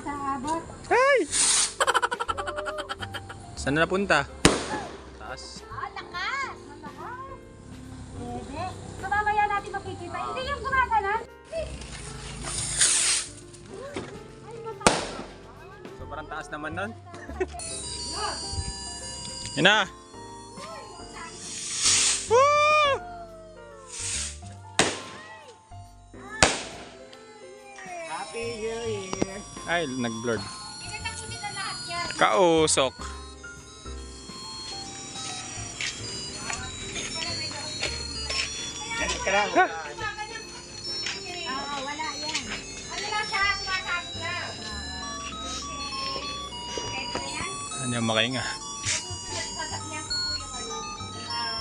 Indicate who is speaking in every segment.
Speaker 1: sa abot.
Speaker 2: Ay! Saan na napunta? Taas.
Speaker 1: Ah, lakas! Malakas! Pwede. So mamaya natin makikita. Hindi yung gumaganan. Ay, mataas.
Speaker 2: Sobrang taas naman nun. Yun na! Woo!
Speaker 3: Happy New Year!
Speaker 2: Ay, nag-blurred.
Speaker 1: Pinatakutin na lahat yan.
Speaker 2: Kausok.
Speaker 3: Ganit ka lang.
Speaker 1: Oo, wala yan. Ano lang siya? Sumasabot lang. Pwede na yan?
Speaker 2: Ano yung makainga?
Speaker 1: Sasakyan ko po yung ano.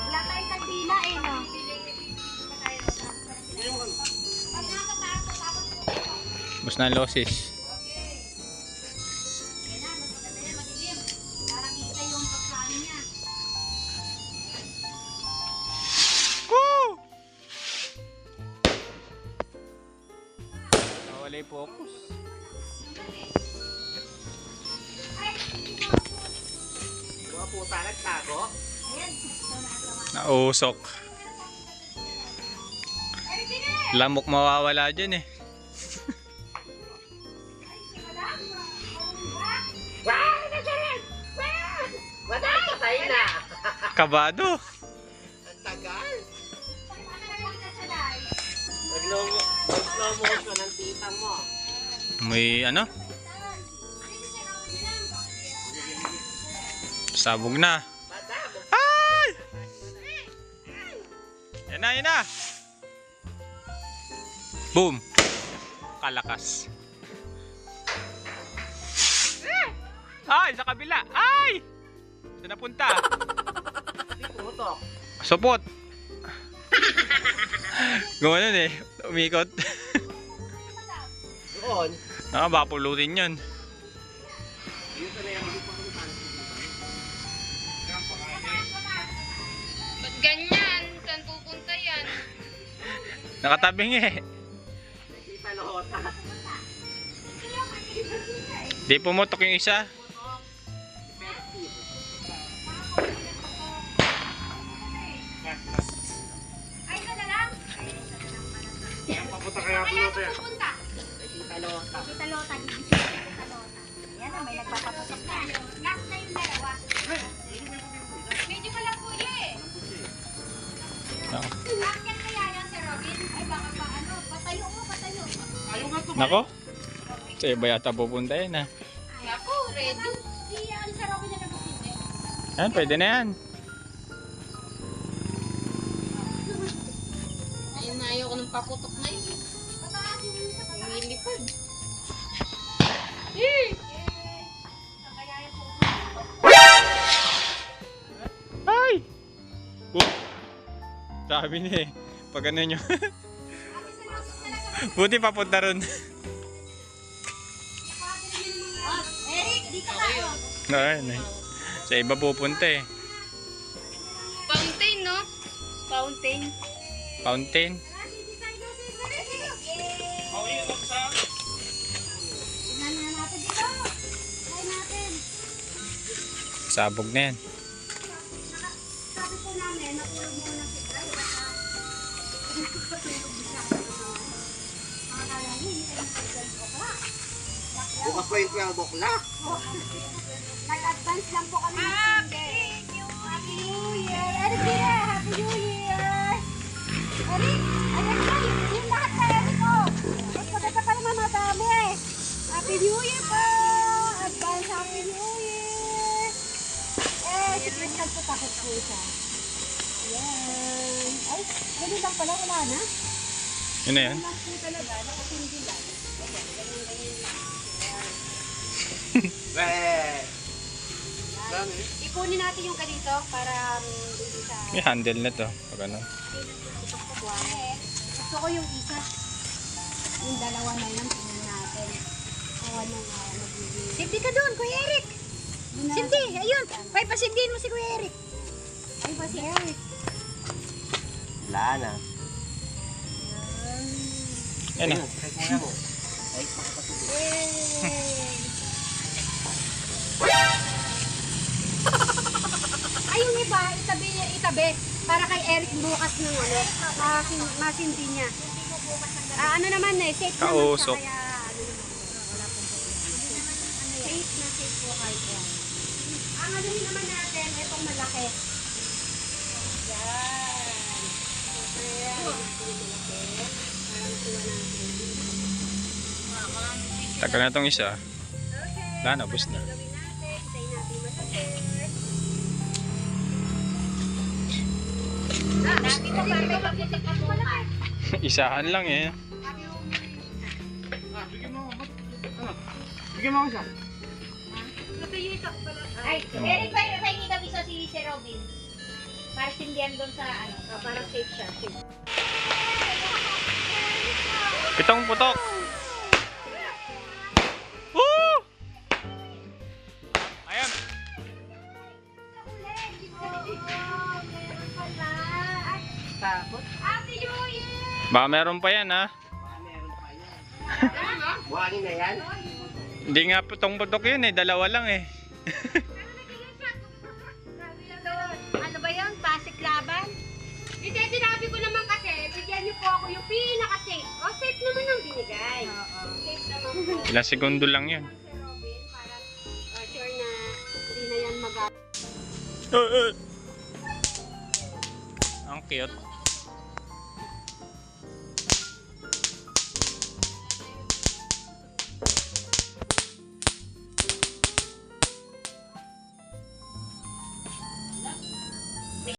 Speaker 1: Wala tayong kandila eh, no? Pag nakataas ko, tapos po.
Speaker 2: Bus na losses.
Speaker 1: Yan na, mas maganda yan, madilim. Para kita yung pagkain niya.
Speaker 2: Woo! Nawala yung focus.
Speaker 3: Mga puta nagtago.
Speaker 1: Ayan. So, nakatawa.
Speaker 2: Nausok. Lamok mawawala dyan eh.
Speaker 3: Wow! Nagsarin! Wow! Patay na!
Speaker 2: Kabado.
Speaker 3: Ang tagal! Mag-slow motion ang tita mo.
Speaker 2: May ano? Sabog na.
Speaker 3: Madam!
Speaker 2: Ay! Yan na, yan na. Boom. Kalakas. Ay, sa kabila. Ay! Saan napunta?
Speaker 3: Putok!
Speaker 2: Supot. Gumanon eh. Umikot.
Speaker 3: Doon.
Speaker 2: Nakabapulutin yun.
Speaker 3: Yun na yung
Speaker 4: Ba't ganyan? Saan pupunta yan?
Speaker 2: Nakatabing eh.
Speaker 3: Kita lota.
Speaker 2: Di pumutok yung isa.
Speaker 1: Ay, ito na lang.
Speaker 3: Papunta kaya
Speaker 1: Kaya ito pupunta.
Speaker 3: Kita lota.
Speaker 1: Kita lota, gigising kita lota. Yan na, may nagpapapasok na. Last na yung dalawa. Medyo walang kuya eh. Bakit kaya yan si Robin? Ay, baka pa ano, patayo mo, patayo.
Speaker 3: Ayaw nga
Speaker 2: Nako. Sa iba yata pupunta yun ah.
Speaker 4: Naku, ready.
Speaker 1: Si ano si Robin na nabutindi.
Speaker 2: Yan, pwede na yan.
Speaker 4: Ayun na, ayoko ng paputok na yun.
Speaker 1: Pataasin mo sa pataas.
Speaker 4: Lumilipad.
Speaker 1: Kaya yung
Speaker 2: Ay! Oh. Sabi niya eh. Pag ano nyo. Buti papunta ron.
Speaker 1: Eric, dito ka.
Speaker 2: Ayun eh. Sa iba pupunta eh.
Speaker 4: Fountain, no? Fountain.
Speaker 2: Fountain.
Speaker 1: Tingnan na natin dito. Try natin.
Speaker 2: Sabog na yan.
Speaker 1: Sabi po namin, natulog muna si Bray. Patulog siya. Akala niyo, hindi kayo mag-12 o'clock.
Speaker 3: Bukas pa yung 12 o'clock.
Speaker 1: Nag-advance lang po kami ng Happy New Year! Eric, Bira! Happy New Year! Eric, ayan ka, yung lahat na Eric, oh! Mas maganda pa naman madami eh! Happy New Year po! Advance Happy New Year! Eh, si Crystal po takot po siya. Ayan. Ay, ganun lang pala, wala na.
Speaker 2: Yun na yan.
Speaker 1: Ganun lang po talaga, nakatindi lang. Ayan, ganun lang.
Speaker 3: Weh! Dami.
Speaker 1: Ikunin natin yung ganito para hindi sa...
Speaker 2: May handle na to. Pag ano.
Speaker 1: Gusto ko yung isa. Yung dalawa na yun, tingnan natin. Kung ano nga magiging... Sindi ka doon, Kuya Eric! Sindi, ayun! Ay, pasindihin mo si Kuya Eric! Ay, pa si Eric!
Speaker 3: Wala na.
Speaker 2: Yan na.
Speaker 3: Ayun, kahit mo na mo. Ay,
Speaker 1: Yay! Ay, yung iba, itabi. Para kay Eric bukas ng ano, masindi niya. Ano naman eh, safe naman siya.
Speaker 2: Kausok.
Speaker 1: Kaya, ano naman, wala pong problema. Safe na safe po kahit yan. Ang ano naman natin, itong malaki. Yan. Okay, yan.
Speaker 2: Tagal na itong isa.
Speaker 1: Okay.
Speaker 2: Wala na, bus na.
Speaker 1: Gawin natin, hintayin natin masakit. Dati pa ba may pagkisip na bukas?
Speaker 2: Isahan lang eh.
Speaker 3: Bigyan mo ako siya.
Speaker 1: Ay, Eric, pahingi kami sa si Robin. Para sindihan doon sa ano, para safe siya. Safe.
Speaker 2: Pitong putok. Woo! Ayan.
Speaker 3: Tapos,
Speaker 1: Happy New Year!
Speaker 2: Baka meron pa yan ha.
Speaker 3: baka meron pa yan. Buhangin na yan?
Speaker 2: Hindi nga putong putok yun eh. Dalawa lang eh.
Speaker 1: Ano ba yun? Pasik laban? Hindi, sinabi ko naman kasi, bigyan niyo po ako yung pinaka-safe. O, safe naman ang binigay. Safe naman po.
Speaker 2: Ilang segundo lang yun.
Speaker 1: Si Robin, para sure na hindi na yan mag-
Speaker 2: Ang cute.